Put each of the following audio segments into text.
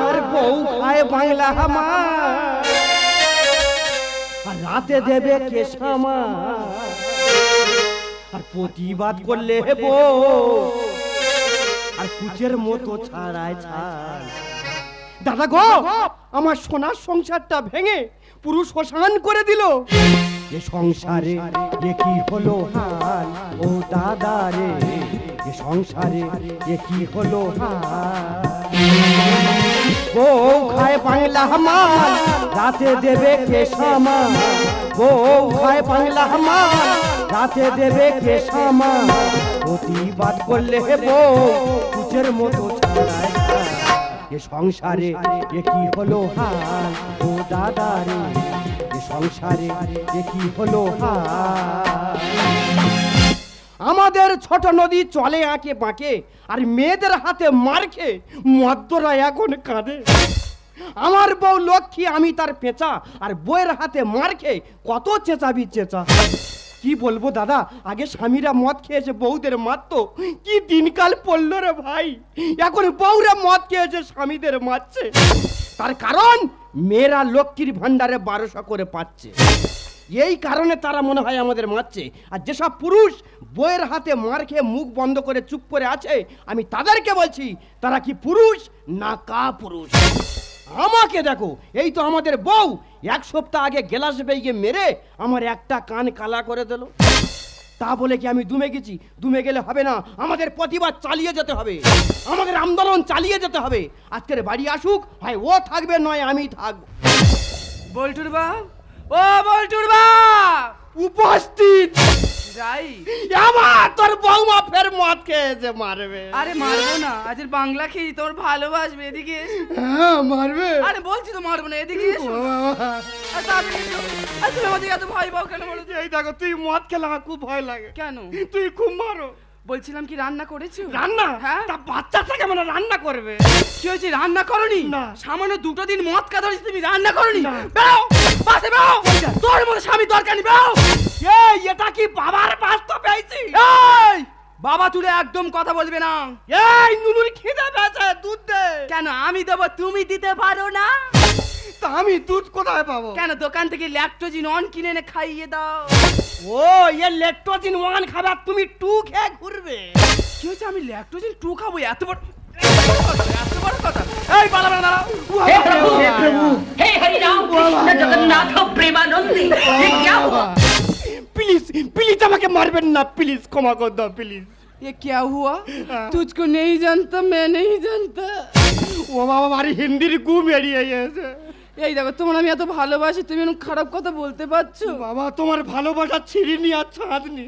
আর বউ খায় বাংলা আমার, আর রাতে দেবে কেশামা, আর প্রতিবাদ করলে বউ আর কুচের মতো ছাড়ায় ছাড়। দাদা গো, আমার সোনার সংসারটা ভেঙে পুরুষ শ্মশান করে দিল। এ সংসারে এ কি হলো হাল ও দাদা রে, এ সংসারে এ কি হলো হাল। বউ খায় বাংলা আমার, রাতে দেবে কেশামা, বউ খায় বাংলা আমার, রাতে দেবে কেশামা, প্রতিবাদ করলে বউ কুচের মতো ছাড়ায় ছাড়। এ সংসারে এ কি হলো হাল ও দাদা রে, এ সংসারে এ কি হলো হাল। আমাদের ছোট নদী চলে আঁকে বাঁকে, আর মেয়েদের হাতে মার খেয়ে মদ্যরা এখন কাঁদে। আমার বউ লক্ষ্মী, আমি তার পেঁচা, আর বউয়ের হাতে মার খেয়ে কত চেঁচাবি চেঁচা। কি বলবো দাদা, আগে স্বামীরা মদ খেয়েছে বউদের মারতো, কি দিনকাল পড়লো রে ভাই। এখন বউরা মদ খেয়েছে স্বামীদের মারছে। তার কারণ মেয়েরা লক্ষ্মীর ভান্ডারে 1200 করে পাচ্ছে, এই কারণে তারা মনে হয় আমাদের মারছে। আর যেসব পুরুষ বউয়ের হাতে মার খেয়ে মুখ বন্ধ করে চুপ করে আছে, আমি তাদেরকে বলছি তারা কি পুরুষ না কা পুরুষ। আমাকে দেখো, এই তো আমাদের বউ 1 সপ্তাহ আগে গেলাস বেগে মেরে আমার একটা কান কালা করে দিল। তা বলে কি আমি দুমে গেছি? দুমে গেলে হবে না, আমাদের প্রতিবাদ চালিয়ে যেতে হবে, আমাদের আন্দোলন চালিয়ে যেতে হবে। আজকের বাড়ি আসুক, হয় ও থাকবে নয় আমি থাকবো। বল্টুর বাপ, ও বল্টুর বাপ উপস্থিত। যাই আমার তোর বউমা ফের মদ খেয়েছে, মারবে। আরে মারবো না, আজের বাংলা খেয়ে তোর ভালোবাসবে। এদিকে হ্যাঁ মারবে। আরে বলছি তো মারবো না, এদিকে এসো। তুমি আমাদের এত ভয় পাও কেন বলো? এই দেখো, তুই মদ খেলে আমার খুব ভয় লাগে। কেন? তুই খুব মারো। বলছিলাম কি রান্না করেছো? রান্না? হ্যাঁ। তা বাচ্চা থেকে মানে রান্না করবে? কি হয়েছে, রান্না করনি? না। সামান্য 2 দিন মদ খাওয়া ধরেছি, তুমি রান্না করনি? না। বেরো বাসে, বেরো, তোর মতো স্বামী দরকার নেই, বেরো। এই এটা কি বাবার বাস্তব পেয়েছি? এই বাবা তুলে একদম কথা বলবে না। এই নুনুর খিদে পেয়েছে, দুধ দে। কেন আমি দেবো, তুমি দিতে পারো না? তা আমি দুধ কোথায় পাবো? কেন দোকান থেকে ল্যাকটোজিন অন কিনে এনে খাইয়ে দাও। ও এ ল্যাকটোজিন 1 খাবে, তুমি 2 খেয়ে ঘুরবে। কি হয়েছে, আমি ল্যাকটোজিন 2 খাবো? এত বড় কথা। এই পালাবে না, দাঁড়াও। हे प्रभु, हे प्रभु, हे हरि राम कृष्ण जगन्नाथ प्रेमानंद, ये क्या हुआ? প্লিজ প্লিজ আমাকে মারবেন না, প্লিজ ক্ষমা করে দাও প্লিজ। ये क्या हुआ? तुझको नहीं जानता, मैं नहीं जानता। ও বাবা, বাড়ি হিন্দির গু বেরিয়ে গেছে। এই দেখো, তোমার আমি এত ভালোবাসি, তুমি এরকম খারাপ কথা বলতে পারছো? বাবা তোমার ভালোবাসা ছিঁড়িনি আর ছাঁদনি।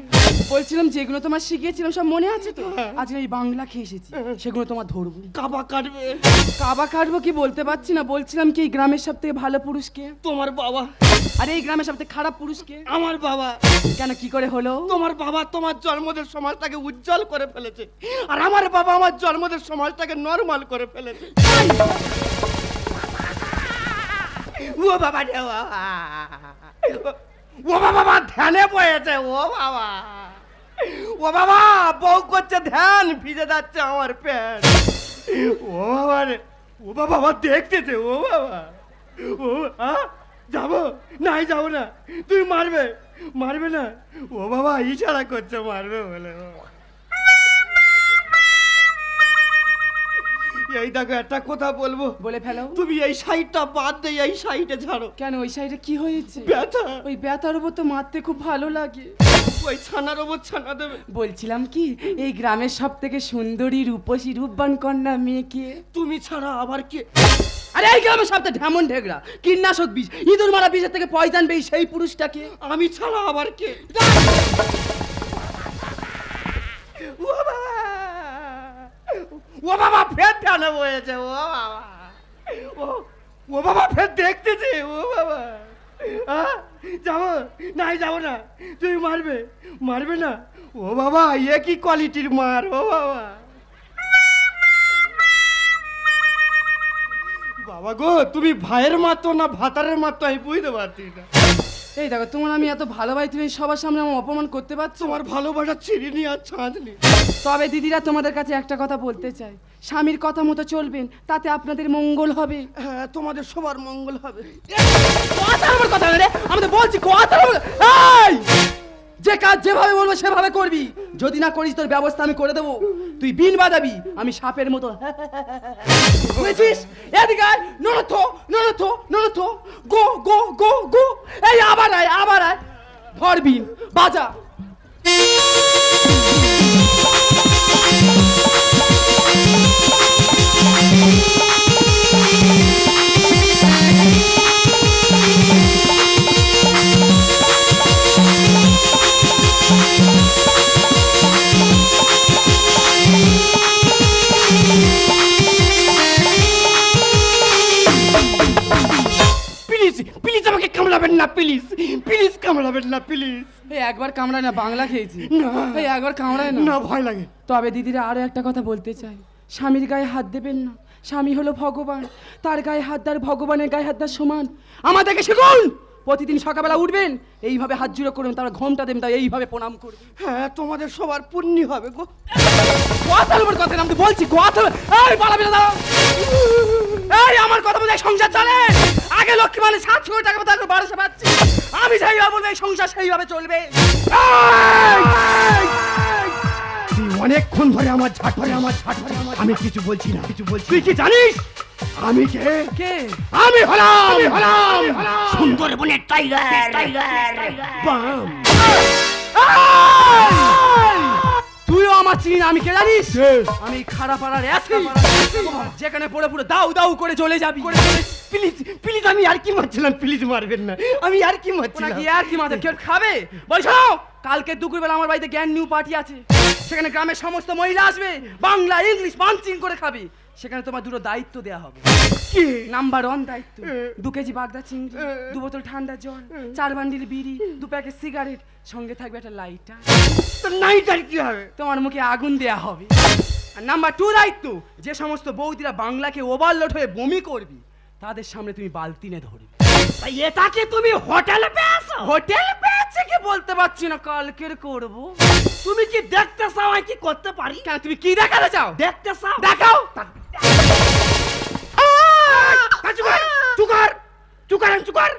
বলছিলাম যেগুলো তোমার শিখিয়েছিলাম সব মনে আছে তো? আজকে এই বাংলা খেয়ে এসেছি, সেগুলো তোমার ধরবো। কাবা কাটবে? কাবা কাটবো কি বলতে পারছি না। বলছিলাম কি এই গ্রামের সব থেকে ভালো পুরুষ কে? তোমার বাবা। আর এই গ্রামের সব থেকে খারাপ পুরুষ কে? আমার বাবা। কেন, কি করে হলো? তোমার বাবা তোমার জন্মদের সমাজটাকে উজ্জ্বল করে ফেলেছে, আর আমার বাবা আমার জন্মদের সমাজটাকে নরমাল করে ফেলেছে। ও বাবা রে, ও বাবা ধ্যানে পড়েছে। ও বাবা, ও বাবা বউ করছে ধ্যান, ভিজে যাচ্ছে আমার প্যান্ট। ও বাবা রে, ও বাবা আমার দেখতেছে। ও বাবা, ও যাবো নাই, যাবো না। তুই মারবে, মারবে না? ও বাবা ইশারা করছে মারবে বলে। এই দেখো একটা কথা বলবো, বলে ফেলো। তুমি এই সাইডটা বাদ দিয়ে এই সাইডে ছাড়ো। কেন, ওই সাইডে কি হয়েছে? ব্যথা। ওই ব্যথার উপর তো মারতে খুব ভালো লাগে। ওই ছানার ওপর ছানা দেবে। বলছিলাম কি, এই গ্রামের সব থেকে সুন্দরী রূপসী রূপবান কন্যা মেয়ে কে? তুমি ছাড়া আবার কে? আরে এই গ্রামের সব থেকে ঢেমন ঢেগড়া কীটনাশক বিষ, ইঁদুর মারা বিষের থেকে পয়জন বেই সেই পুরুষটাকে? আমি ছাড়া আবার কে? ও বাবা, ও বাবা ফের ধ্যানে বয়েছে। ও বাবা, ও বাবা ফের দেখতেছে। ও বাবা, যাবো নাই, যাবো না। তুমি মারবে, মারবে না? ও বাবা এ কি কোয়ালিটির মার। ও বাবা, বাবা গো তুমি ভাইয়ের মাতো না ভাতারের মাতো আমি বুঝতে পারছি না। এই দেখো তোমার আমি এত ভালোবাসি, তুমি সবার সামনে আমার অপমান করতে পারছো। তোমার ভালোবাসা চিনি আর ছাঁচনি। তবে দিদিরা তোমাদের কাছে একটা কথা বলতে চাই, স্বামীর কথা মতো চলবেন, তাতে আপনাদের মঙ্গল হবে। হ্যাঁ, তোমাদের সবার মঙ্গল হবে। কথা আমার কথা রে, আমি তো বলছি কথা। এই যে কাজ যেভাবে বলবো সেভাবে করবি, যদি না করিস তোর ব্যবস্থা আমি করে দেবো। তুই বিন বাজাবি, আমি সাপের মতো বুঝেছিস? এদিকে আয়, ননথো ননথো ননথো, গো গো গো গো। এই আবার আয় আবার আয়, ধর বিন বাজা। প্লিজ আমাকে কামড়াবেন না, প্লিজ প্লিজ কামড়াবেন না, প্লিজ। এই একবার কামড়ায় না, বাংলা খেয়েছি। না। এই একবার কামড়ায় না। না, ভয় লাগে। তবে দিদিরা আরো একটা কথা বলতে চাই, স্বামীর গায়ে হাত দেবেন না। স্বামী হলো ভগবান, তার গায়ে হাত দেওয়ার ভগবানের গায়ে হাত দেওয়ার সমান। আমাদেরকে শিখুন, প্রতিদিন সকালবেলা উঠবেন, এইভাবে হাত জুড়ে করবেন, তারপর ঘোমটা দেবেন, তাই এইভাবে প্রণাম করবেন। হ্যাঁ, তোমাদের সবার পুণ্যি হবে গো। কথার উপর কথা আমি বলছি, কথা। এই পালাবি না, দাঁড়াও। এই আমার কথা বলে সংসার চলে। আগে লক্ষ্মী মানে 700 কোটি টাকা তারপর 1200 পাচ্ছি। আমি সেইভাবে বলবো, এই সংসার সেইভাবে চলবে। তুই অনেকক্ষণ ধরে আমার ঝাট ধরে আমি কিছু বলছি না, কিছু বলছি। তুই কি জানিস আমি কে? কে? আমি হলাম সুন্দরবনের টাইগার। বাম। তুইও আমার চিনি না, আমি কে জানিস? Yes. আমি খারাপাড়ার যেখানে পড়ে পুরো দাউ দাউ করে চলে যাবি। প্লিজ প্লিজ, আমি আর কি মারছিলাম, প্লিজ মারবেন না। আমি আর কি মারছিলাম। নাকি আর কি মাথা কেউ খাবে? বলছো কালকে দুপুরবেলা আমার বাড়িতে জ্ঞান নিউ পার্টি আছে, সেখানে গ্রামের সমস্ত মহিলা আসবে, বাংলা ইংলিশ পাঞ্চিং করে খাবে। সেখানে তোমার দুটো দায়িত্ব দেওয়া হবে। কি? নাম্বার 1 দায়িত্ব, 2 কেজি বাগদা চিংড়ি, 2 বোতল ঠান্ডা জল, 4 বান্ডিল বিড়ি, 2 প্যাকেট সিগারেট, সঙ্গে থাকবে একটা লাইটার। তো নাইটার কি হবে? তোমার মুখে আগুন দেয়া হবে। আর নাম্বার 2 দায়িত্ব, যে সমস্ত বৌদিরা বাংলাকে ওভারলোড হয়ে বমি করবি, তাদের সামনে তুমি বালতি নিয়ে ধরবি। এটাকে তুমি হোটেলে পেয়েছো? হোটেল পেয়েছে কি বলতে পারছি না, কালকের করব। তুমি কি দেখতে চাও আমি কি করতে পারি? কেন তুমি কি দেখাতে চাও? দেখতে চাও? দেখাও। চুকার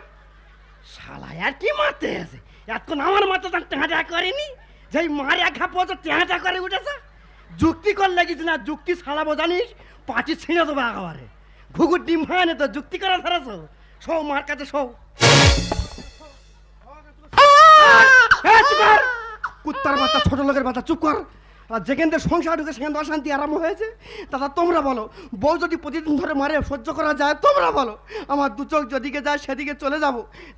শালা আর কি মারতে আছে? এতক্ষণ আমার মাথা টেঁটা করেনি, যেই মার এক ঘাপ টেঁটা করে উঠেছে। যুক্তি কর লাগিস না, যুক্তি ছাড়াবো জানিস, পাটি ছিঁড়ে দেবো একেবারে। ঘুঘুর ডিম হয় না তো যুক্তি করা ধরেছ। সৌ মার কাছে সৌ। কুত্তার বাচ্চা, ছোট লোকের বাচ্চা, চুপ কর। আর যেখান থেকে সংসার ঢুকে সেখান থেকে অশান্তি আরম্ভ হয়েছে। দাদা তোমরা বলো, বউ যদি প্রতিদিন ধরে মারে সহ্য করা যায়? তোমরা বলো। আমার 2 চোখ যেদিকে যায় সেদিকে চলে যাব,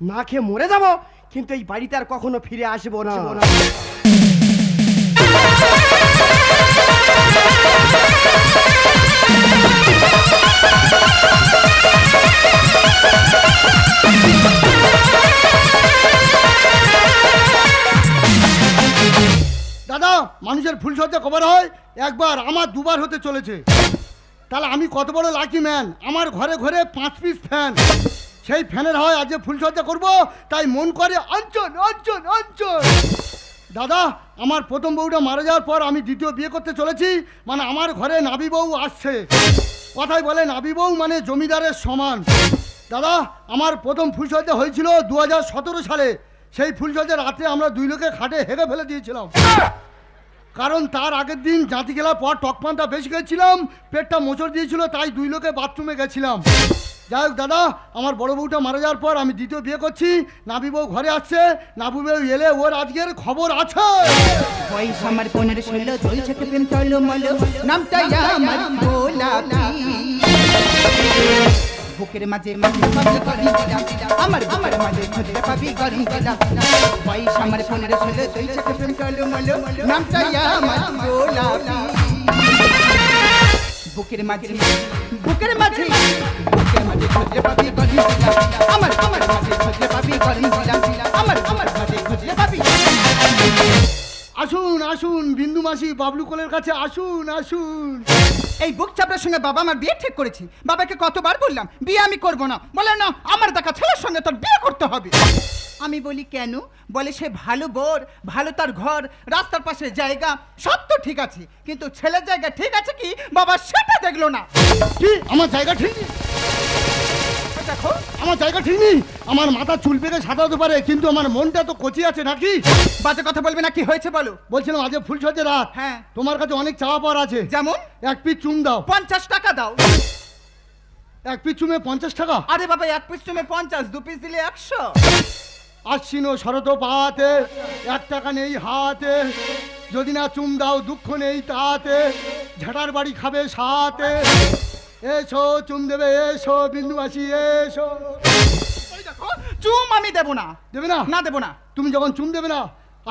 না খেয়ে মরে যাব, কিন্তু এই বাড়িতে আর কখনো ফিরে আসবো না। দাদা, মানুষের ফুলসজ্জা কবার হয় একবার, আমার 2 বার হতে চলেছে। তাহলে আমি কত বড় লাকি ম্যান। আমার ঘরে ঘরে 5 পিস ফ্যান, সেই ফ্যানের হয় আজ ফুলসজ্জা করব, তাই মন করে অঞ্চল অঞ্চল অঞ্চল। দাদা, আমার প্রথম বউটা মারা যাওয়ার পর আমি দ্বিতীয় বিয়ে করতে চলেছি, মানে আমার ঘরে নাবি বউ আসছে। কথাই বলে নাবি বউ মানে জমিদারের সমান। দাদা, আমার প্রথম ফুলসজ্জা হয়েছিল 2017 সালে। সেই ফুলসজ্জা রাতে আমরা 2 লোকে খাটে হেগে ফেলে দিয়েছিলাম, কারণ তার আগের দিন জাতি গেলার পর টকপানটা বেশি গেছিলাম, পেটটা মোচড় দিয়েছিল, তাই 2 লোকে বাথরুমে গেছিলাম। যাই হোক দাদা, আমার বড় বউটা মারা যাওয়ার পর আমি দ্বিতীয় বিয়ে করছি। নাবি বউ ঘরে আসছে, নাবি বউ এলে ওর আজকের খবর আছে। বয়স আমার 15-16, চলছে প্রেম টলমলো, নামটা আমার গোলাপি। বুকের মাঝে মাঝে মাঝে গরম দিলা, আমার মাঝে খুঁজতে পাবি গরম দিলা। বয়স আমার 15-16, চলছে প্রেম টলমলো, নামটা আমার গোলাপি। বুকের মাঝে বুকের মাঝে বুকের মাঝে খুঁজতে পাবি গরম দিলা, আমার মাঝে খুঁজতে পাবি গরম দিলা, আমার মাঝে খুঁজতে পাবি। আসুন আসুন বিন্দু মাসি বাবলু কোলের কাছে আসুন আসুন। এই বুক চাপড়ার সঙ্গে বাবা আমার বিয়ে ঠিক করেছি। বাবাকে কতবার বললাম বিয়ে আমি করব না, বলে না আমার দেখা ছেলের সঙ্গে তোর বিয়ে করতে হবে। আমি বলি কেন? বলে সে ভালো বর, ভালো তার ঘর, রাস্তার পাশে জায়গা, সব তো ঠিক আছে, কিন্তু ছেলের জায়গা ঠিক আছে কি বাবা সেটা দেখলো না। কি আমার জায়গা ঠিক নেই? দেখো আমার জায়গা ঠিক নেই? আমার মাথা চুল পেকে সাদা হতে পারে, কিন্তু আমার মনটা তো কচি আছে নাকি? বাজে কথা বলবে না, কি হয়েছে বলো। বলছিলাম আজ ফুলসজ্জা রাত, হ্যাঁ। তোমার কাছে অনেক চাওয়া পাওয়ার আছে। যেমন? এক পিস চুম দাও। 50 টাকা দাও। এক পিস চুমে 50 টাকা? আরে বাবা এক পিস তুমি 50, 2 পিস দিলে 100। আশ্বিন শরত পাতে, 1 টাকা নেই হাতে, যদি না চুম দাও দুঃখ নেই তাতে, ঝাঁটার বাড়ি খাবে সাথে, এসো চুম দেবে এসো বিন্দু মাসি এসো। ওই দেখো চুম আমি দেব না। দেবে না? না দেব না। তুমি যখন চুম দেবে না,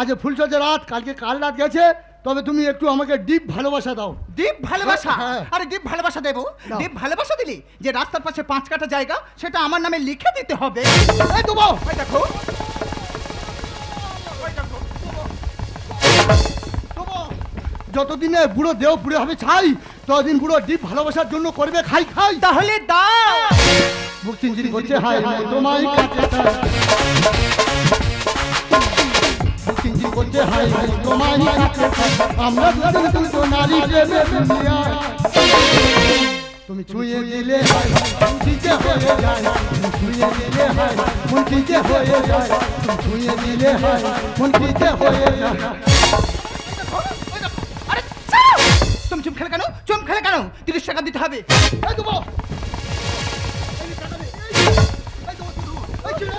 আজ ফুলসজ্জা রাত, কালকে কাল রাত গেছে, তবে তুমি একটু আমাকে ডিপ ভালোবাসা দাও। দীপ ভালোবাসা? হ্যাঁ। আরে দীপ ভালোবাসা দেবো? দাও। দীপ ভালোবাসা দিলি যে রাস্তার পাশে 5 কাঠা জায়গা সেটা আমার নামে লিখে দিতে হবে। এই দেবো। ওই দেখো যতদিনে বুড়ো দেহ পুড়ে হবে ছাই, ততদিন বুড়ো ডিপ ভালোবাসার জন্য করবে খাই খাই। তাহলে দাও। বুক চিনচিন করছে হাই হাই তোমায় কাছে চাই, বুক চিনচিন করছে হাই হাই তোমায় কাছে চাই, আমরা দুজন দুটো নারী প্রেমে দুনিয়া, তুমি ছুঁয়ে দিলে হাই মন খিচে হয়ে যায়, তুমি ছুঁয়ে দিলে হাই মন খিচে হয়ে যায়, তুমি ছুঁয়ে দিলে হাই মন খিচে হয়ে যায়। আরে চাও। তুমি চুম খেলে কেন? চুম খেলে কেন? 30 টাকা দিতে হবে। এই দেবো। এই টাকা দে। এই দেবো দেবো। এই ছেড়ে।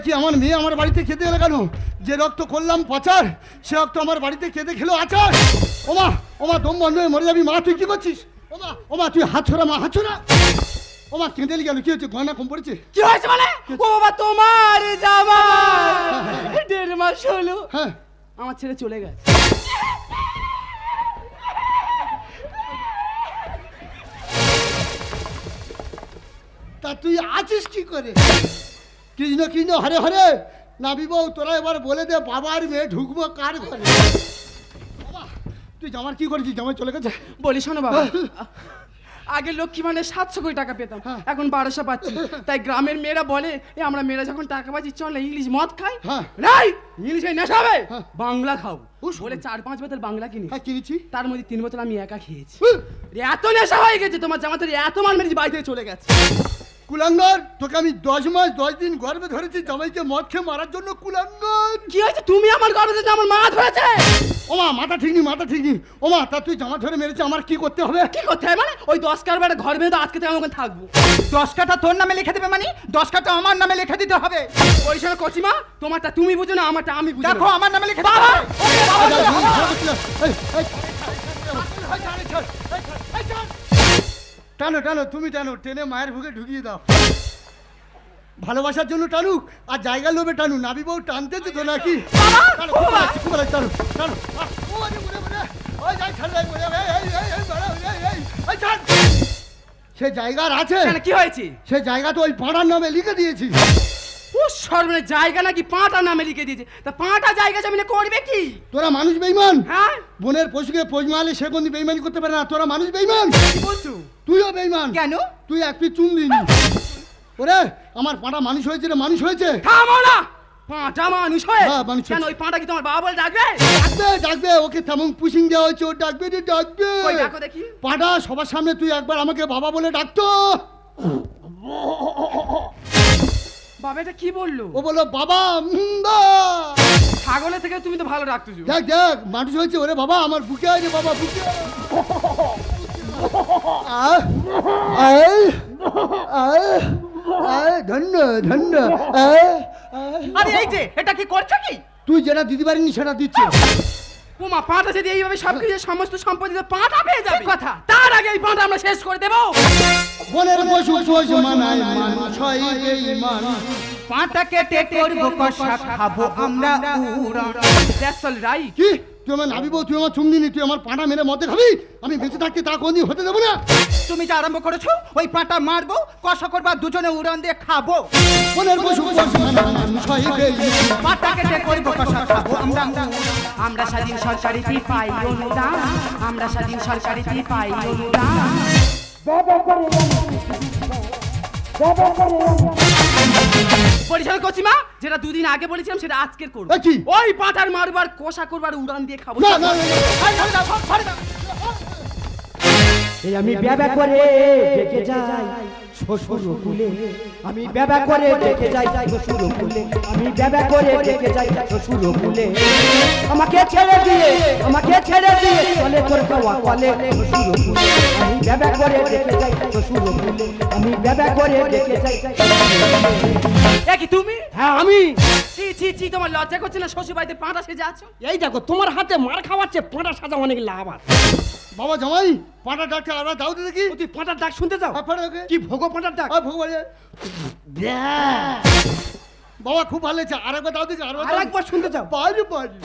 কি আমার মেয়ে আমার বাড়িতে খেতে গেলে কেন? যে রক্ত করলাম পাচার, সে রক্ত আমার বাড়িতে খেতে খেলো আচার। ওমা ওমা দম বন্ধ হয়ে মরে যাবি। মা তুই কি করছিস? ওমা ওমা তুই হাত ছোড়া, মা হাত ছোড়া। ওমা কেঁদেলি কেন? কি হচ্ছে? গয়না কম পড়েছে? কি হয়েছে মানে? ও বাবা তোমার জামাই 1.5 মাস হলো হ্যাঁ আমার ছেলে চলে গেছে। তা তুই আছিস কি করে? কৃষ্ণ কৃষ্ণ হরে হরে নাবি বউ, তোরা এবার বলে দে বাবার মেয়ে ঢুকবো কার ঘরে? বাবা, তুই জামার কি করেছিস? জামাই চলে গেছে। বলি শোনো বাবা, আগে লক্ষ্মী মানে 700 কোটি টাকা পেতাম, হ্যাঁ। এখন 1200 পাচ্ছি। তাই গ্রামের মেয়েরা বলে আমরা মেয়েরা যখন টাকা পাচ্ছি চল না ইংলিশ মদ খাই। হ্যাঁ। নাই ইংলিশে নেশা হবে, হ্যাঁ। বাংলা খাও উস। বলে 4-5 বোতল বাংলা কিনি। হ্যাঁ কিনেছি। তার মধ্যে 3 বোতল আমি একা খেয়েছি। হুঁ। এত নেশা হয়ে গেছে তোমার জামা, তোর এত মান মেরেছি বাড়ি থেকে চলে গেছে। কুলাঙ্গার, তোকে আমি 10 মাস 10 দিন গর্ভে ধরেছি জামাইকে মদ খেয়ে মারার জন্য। কুলাঙ্গার, কি হয়েছে? তুমি আমার গর্ভে যে আমার মা ধরেছে। ওমা মাথা ঠিক নি, মাথা ঠিক নি। ওমা তা তুই জামা ধরে মেরেছে, আমার কি করতে হবে? কি করতে হয় মানে? ওই 10 কারবারে ঘর বেঁধে আজকে থেকে আমি ওখানে থাকবো। 10 কাঠা তোর নামে লিখে দেবে মানে 10 কাঠা আমার নামে লিখে দিতে হবে। ওই সময় কচিমা তোমারটা তুমি বুঝো না, আমারটা আমি বুঝি। দেখো আমার নামে লিখে দিতে বাবা! হবে। টানো টানো, তুমি টানো, টেনে মায়ের বুকে ঢুকিয়ে দাও। ভালোবাসার জন্য টানুক আর জায়গার লোভে টানু। নাবি বউ টানতেছে তো নাকি? টানো, খুব ভালো লাগছে, খুব ভালো লাগছে, টানো টানো। ও আরে ওরে ওরে, ওই যাই ছাড় যাই, ওরে এই বড় এই ছাড়। সে জায়গার আছে, কেন কি হয়েছে? সে জায়গা তো ওই পাড়ার নামে লিখে দিয়েছি। ও সর্বনে জায়গা নাকি পাঁটা নামে লিখে দিয়েছে। তা পাঁটা জায়গা জমিনে করবে কি? তোরা মানুষ বেইমান। হ্যাঁ বোনের পশুকে পোষ মারলে সে কোনদিন বেইমানি করতে পারে না। তোরা মানুষ বেইমান। কি বলছো? তুইও বেইমান। কেন? তুই এক পিস চুন দিনি। ওরে আমার পাড়া মানুষ হয়েছে রে, মানুষ হয়েছে। থামো না, পাঁটা মানুষ হয়ে হ্যাঁ, মানুষ কেন? হয়েছে। ওই পাঁটা কি তোমার বাবা বলে ডাকবে? ডাকবে ডাকবে, ওকে তেমন পুশিং দেওয়া হয়েছে, ও ডাকবে রে ডাকবে। ওই ডাকো দেখি। পাড়া সবার সামনে তুই একবার আমাকে বাবা বলে ডাকতো। বাবা এটা কি বললো? ও বললো বাবা বা। ছাগলের থেকে তুমি তো ভালো ডাকতেছো। দেখ দেখ মানুষ হয়েছে। ওরে বাবা আমার বুকে আয় রে বাবা, বুকে আয় আয় আয় আয়, ধন্য ধন্য আয় আয়। আরে এই যে এটা কি করছো কি? তুই যেটা দিতে পারিনি সেটা দিচ্ছে। ও মা, পাঁটা যদি এইভাবে সবকিছু সমস্ত সম্পত্তি পাঁটা পেয়ে যাবে কথা, তার আগে এই পাঁটা আমরা শেষ করে দেবো। বনের পশু পোষ মানায় মানুষ হয় বেঈমান। পাটা কেটে করব কষা খাবো আমরা উড়ান। That's all right. কি তুই আমার নাবিব, তুই আমার চুম দিনি, তুই আমার পাটা মেরে মধ্যে খাবি, আমি বেঁচে থাকতে তা কোনদিন হতে দেবো না। তুমি যা আরম্ভ করেছো, ওই পাটা মারবো, কষা করবা, দুজনে উড়ান দিয়ে খাবো। মনের পশু মানুষ হয় গেই। পাটা কেটে করবো কষা খাবো আমরা। আমরা স্বাধীন সরকারিতে পাই অনুদান, আমরা স্বাধীন সরকারিতে পাই অনুদান। পরিষ্কার করছি মা, যেটা দুদিন আগে বলেছিলাম সেটা আজকের করবো। এ কি? ওই পাঠার মারবার কষা করবার উড়ান দিয়ে খাবো। না না না, না। এই, ছাড়ে দাও, ছাড়ে দাও। এই আমি ব্যাবা করে ডেকে যাই শ্বশুর কুলে, আমি ব্যাবা করে ডেকে যাই শ্বশুর কুলে, আমি ব্যাবা করে ডেকে যাই শ্বশুর কুলে। আমাকে ছেড়ে দিয়ে চলে তোর খাওয়া কলে শ্বশুর কুলে, আমি ব্যাবা করে ডেকে যাই শ্বশুর কুলে, আমি ব্যাবা করে ডেকে যাই। এ কি তুমি? হ্যাঁ আমি। ছি ছি ছি, তোমার লজ্জা করছে না শ্বশুর বাড়িতে পাঁটা সেজে আছো? এই দেখো তোমার হাতে মার খাওয়াচ্ছে, পাঁটা সাজা অনেক লাভ আছে। বাবা জামাই, পাটা ডাকটা আবার দাও তো দেখি। ও তুই পাঁটার ডাক শুনতে চাও? হ্যাঁ, পাটা ওকে। কি ভোগো পাঁটার ডাক? ভগবান বাবা খুব ভালো হয়েছে, আরেকবার দাও দেখি, আরেকবার দাও। আরেকবার শুনতে চাও? বাড়ি বাড়ি।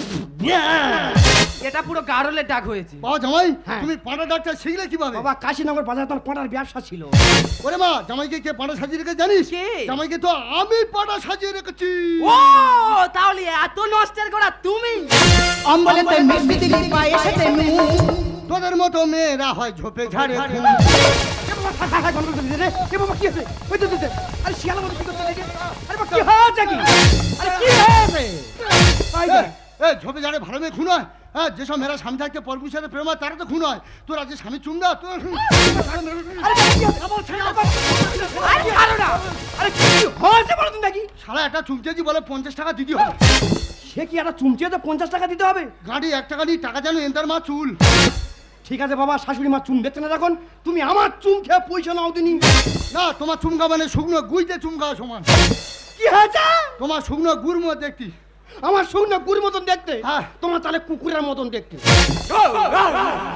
এটা পুরো গারলের ডাক হয়েছে। বাবা জামাই, হ্যাঁ। তুমি পাটা ডাকটা শিখলে কিভাবে? বাবা কাশীনগর বাজার তার পাঁটার ব্যবসা ছিল। ওরে মা, জামাইকে কে পাটা সাজিয়ে রেখে জানিস? কে? জামাইকে তো আমি পাটা সাজিয়ে রেখেছি। ও তাহলে এত নষ্টের করা তুমি? অম্বলেতে মিষ্টি দিলি পায়েসেতে নুন। তোদের মতো মেয়েরা হয় ঝোপে ঝাড়ে খুন। ঝোপে ঝাড়ে ভালো মেয়ে খুন হয়। হ্যাঁ, যেসব মেয়েরা স্বামী থাকতে পরপুর সাথে প্রেম হয় তারা তো খুন হয়। তোর আজকে স্বামী চুম দা, তোর সারা একটা চুমচেছি বলে 50 টাকা দিতে হবে। সে কি একটা চুমচিয়ে তো 50 টাকা দিতে হবে? গাড়ি 1 টাকা নিয়ে টাকা জানো এন্তার মা চুল। ঠিক আছে বাবা, শাশুড়ি মা চুম দেখতে না যখন, তুমি আমার চুম খেয়ে পয়সা নাও দিনি। না, তোমার চুম খাওয়া মানে শুকনো গুইতে চুম খাওয়া সমান। কি হয়েছে? তোমার শুকনো গুড় মতো দেখতি। আমার শুকনো গুড় মতন দেখতে, হ্যাঁ। তোমার তাহলে কুকুরের মতন দেখতে।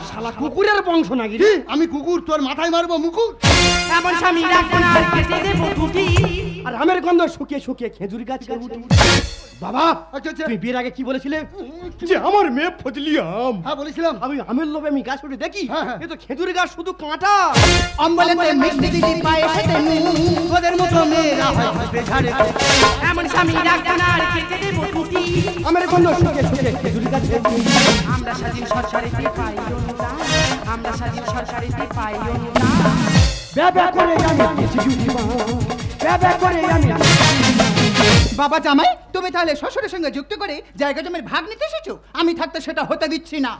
শালা কুকুরের বংশ নাকি কি? রে? আমি কুকুর, তোর মাথায় মারবো মুকুর। এমন স্বামী রাখবো না, আর কেটে দেবো টুটি। আর আমের গন্ধ শুকিয়ে শুকিয়ে খেজুর গাছে উঠে। বাবা, আচ্ছা আচ্ছা, তুমি বিয়ের আগে কি বলেছিলে? যে আমার মেয়ে ফজলি আম। হ্যাঁ বলেছিলাম। আমি আমের লোভে আমি গাছ উঠে দেখি, হ্যাঁ, হ্যাঁ। এ তো খেজুর গাছ শুধু কাঁটা। অম্বলেতে মিষ্টি দিলি পায়েসেতে নুন। তোদের মতো মেয়েরা হয় ঝোপে ঝাড়ে খুন। এমন স্বামী রাখবো না, আর কেটে দেবো টুটি। আমের গন্ধ শুকিয়ে শুকিয়ে খেজুর গাছে উঠে। আমরা স্বাধীন সরকারিতে পাই অনুদান, আমরা স্বাধীন সরকারিতে পাই অনুদান। ব্যাবা করে আমি কিছু জুটিবা, ব্যাবা করে আমি। বাবা জামাই, তুমি তাহলে শ্বশুরের সঙ্গে যুক্ত করে জায়গা জমির ভাগ নিতে এসেছো? আমি থাকতে সেটা হতে দিচ্ছি না।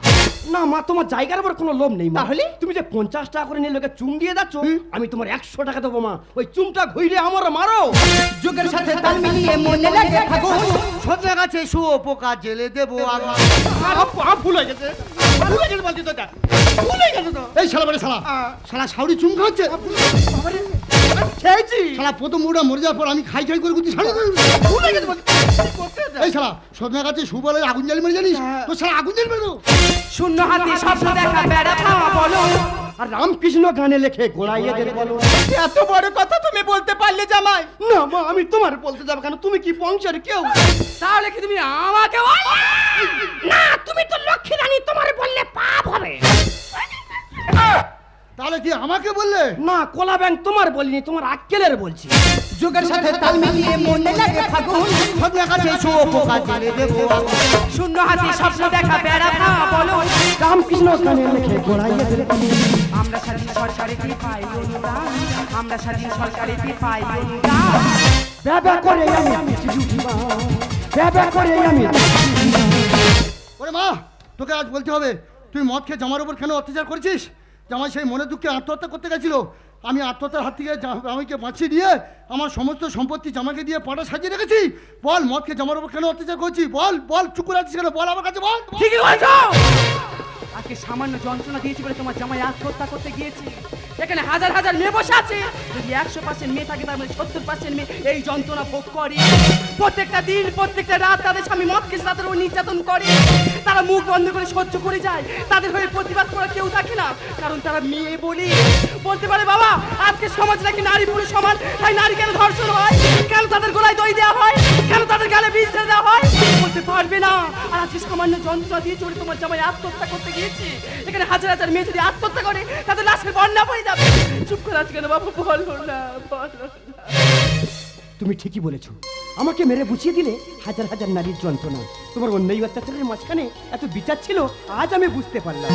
না মা, তোমার জায়গার উপর কোনো লোভ নেই মা। তাহলে? তুমি যে 50 টাকা করে নিয়ে লোকে চুম দিয়ে যাচ্ছ, আমি তোমার 100 টাকা দেবো মা। ওই চুমটা ঘুরে আমার মারো। যুগের সাথে তাল মিলিয়ে মনে লাগে ফাগুন। সজনে গাছে শুয়ো পোকা জেলে দেবো আগুন। ভুল হয়ে গেছে, ভুল হয়ে গেছে বলছি তো, এটা ভুল হয়ে গেছে তো। এই শালা বাড়ি শালা, শালা শাউরি চুম খাচ্ছে। খেয়েছি। শালা প্রথম মুড়া মরে যাওয়ার পর আমি খাই খাই করে গুছি শালা। ভুল হয়ে গেছে বলছি। এই শালা সজনে গাছে শু বলে আগুন জ্বালি মেরে জানিস? তো শালা আগুন জ্বালি মেরে দেবো। শূন্য হাতে স্বপ্ন দেখা, বেড়া খাওয়া বলো। আর রামকৃষ্ণ গানে লেখে গোড়াইয়েদের বলো। এত বড় কথা তুমি বলতে পারলে জামাই? না মা, আমি তোমার বলতে যাবো কেন? তুমি কি বংশের কেউ? তাহলে কি তুমি আমাকে বললে? না, তুমি তো লক্ষ্মী রানী, তোমার বললে পাপ হবে। তাহলে কি আমাকে বললে? না, কোলা ব্যাংক তোমার বলিনি, তোমার আক্কেলের বলছি। যুগের সাথে তাল মিলিয়ে মনে লাগে ফাগুন। সজনে গাছে শুয়ো পোকা জেলে দেবো আগুন। শূন্য হাতে স্বপ্ন দেখা, বেড়া খাওয়া বলো। রামকৃষ্ণ গানে লেখে গোড়াইয়েদের বলো। আমরা স্বাধীন সরকারিতে পাই অনুদান, আমরা স্বাধীন সরকারিতে পাই অনুদান। ব্যাবা করে আমি কিছু জুটিবা, ব্যাবা করে আমি। ওরে মা, তোকে আজ বলতে হবে, তুই মদ খেয়ে জামার উপর কেন অত্যাচার করেছিস? জামাই সেই মনে দুঃখে আত্মহত্যা করতে গেছিল। আমি আত্মহত্যার হাত থেকে জামাইকে বাঁচিয়ে দিয়ে আমার সমস্ত সম্পত্তি জামাইকে দিয়ে পাটা সাজিয়ে রেখেছি। বল, মদ খেয়ে জামার উপর কেন অত্যাচার করছি? বল বল, চুকুর আছিস কেন? বল আমার কাছে বল। ঠিকই বলছো। আজকে সামান্য যন্ত্রণা দিয়েছি বলে তোমার জামাই আত্মহত্যা করতে গিয়েছে। এখানে হাজার হাজার মেয়ে বসে আছে, যদি 100% মেয়ে থাকে তার মানে 70% মেয়ে এই যন্ত্রণা ভোগ করে। প্রত্যেকটা দিন প্রত্যেকটা রাত তাদের স্বামী মদ খেয়ে তাদের ওই নির্যাতন করে, তারা মুখ বন্ধ করে সহ্য করে যায়। তাদের হয়ে প্রতিবাদ করা কেউ থাকে না, কারণ তারা মেয়ে বলি। বলতে পারে বাবা আজকে সমাজ নাকি নারী পুরুষ সমান, তাই নারী কেন ধর্ষণ হয়, কেন তাদের গলায় দই দেওয়া হয়, কেন তাদের গালে বিষ ঢেলে দেওয়া হয়, বলতে পারবে না। আর আজকে সামান্য যন্ত্রণা দিয়ে চলে তোমার জামাই আত্মহত্যা করতে গিয়েছে। এখানে হাজার হাজার মেয়ে যদি আত্মহত্যা করে তাদের লাশের বন্যা পড়ে যাবে। চুপ করে আজকে না বাবু, বলো না, বলো না। তুমি ঠিকই বলেছো, আমাকে মেরে বুঝিয়ে দিলে হাজার হাজার নারীর যন্ত্রণা। তোমার অন্যায় অত্যাচারের মাঝখানে এত বিচার ছিল, আজ আমি বুঝতে পারলাম।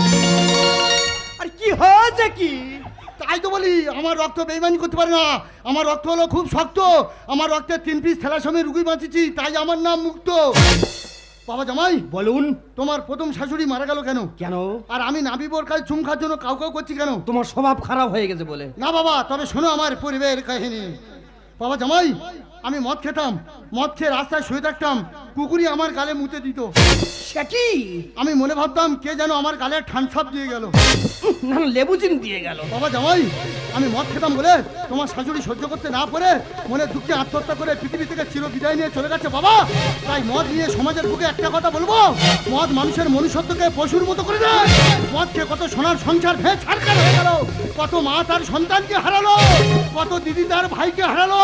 আর কি হয়েছে কি? তাই তো বলি, আমার রক্ত বেইমানি করতে পারে না। আমার রক্ত হলো খুব শক্ত, আমার রক্তের 3 পিস থ্যালাসেমিয়া রুগী বাঁচিয়েছি, তাই আমার নাম মুক্ত। বাবা জামাই বলুন, তোমার প্রথম শাশুড়ি মারা গেল কেন? কেন? আর আমি নাবিবোর কাছে চুম খাওয়ার জন্য কাউ কাউ করছি কেন? তোমার স্বভাব খারাপ হয়ে গেছে বলে। না বাবা, তবে শোনো আমার পরিবারের কাহিনী। বাবা জামাই, আমি মদ খেতাম, মদ খেয়ে রাস্তায় শুয়ে থাকতাম, কুকুরই আমার গালে মুতে দিত। সে কি? আমি মনে ভাবতাম কে যেন আমার গালে ঠানসাপ দিয়ে গেল। না, লেবুজিন দিয়ে গেল। বাবা জামাই, আমি মদ খেতাম বলে তোমার শাশুড়ি সহ্য করতে না পারে মনে দুঃখে আত্মহত্যা করে পৃথিবী থেকে চির বিদায় নিয়ে চলে গেছে বাবা। তাই মদ নিয়ে সমাজের বুকে একটা কথা বলবো, মদ মানুষের মনুষ্যত্বকে পশুর মতো করে দেয়। মদ খেয়ে কত সোনার সংসার ভেঙে ছাড়খাড় হয়ে গেল, কত মা তার সন্তানকে হারালো, কত দিদি তার ভাইকে হারালো।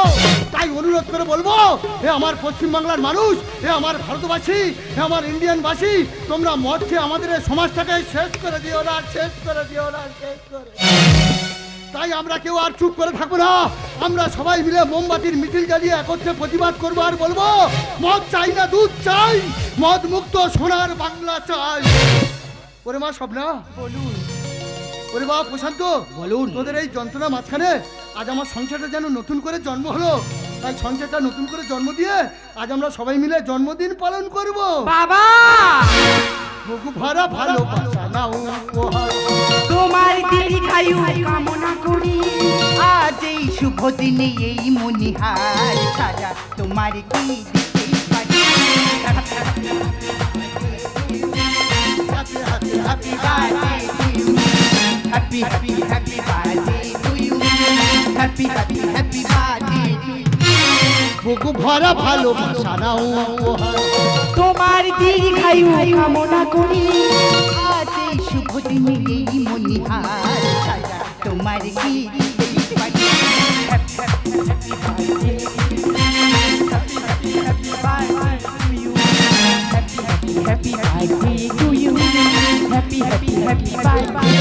তাই অনুরোধ করে বলবো, হে আমার পশ্চিমবাংলার মানুষ, হে আমার ভারতবাসী, হে আমার ইন্ডিয়ানবাসী, তোমরা মদ খেয়ে আমাদের এই সমাজটাকে শেষ করে দিও না, শেষ করে দিও না, শেষ করে। তাই আমরা কেউ আর চুপ করে থাকবো না, আমরা সবাই মিলে মোমবাতির মিছিল জ্বালিয়ে একত্রে প্রতিবাদ করবো আর বলবো, মদ চাই না দুধ চাই, মদ মুক্ত সোনার বাংলা চাই। ওরে মা স্বপ্না বলুন, ওরে বাবা প্রশান্ত বলুন। তোদের এই যন্ত্রণা মাঝখানে আজ আমার সংসারটা যেন নতুন করে জন্ম হলো। তাই সংসারটা নতুন করে জন্ম দিয়ে আজ আমরা সবাই মিলে জন্মদিন পালন করব। বাবা বুকু ভরা ভালোবাসা নাও উপহার। তোমার দীর্ঘায়ু কামনা করি, আজ এই শুভ দিনে এই মনিহার ছাড়া তোমার কি দিতে পারি। Happy birthday to you, happy happy happy birthday to you, happy happy happy birthday. বুকু ভরা ভালোবাসা নাও উপহার। তোমার দীর্ঘায়ু কামনা করি, আজ এই শুভ দিনে এই মনিহার ছাড়া তোমার কি দিতে পারি। Happy happy happy birthday to you, happy happy happy birthday.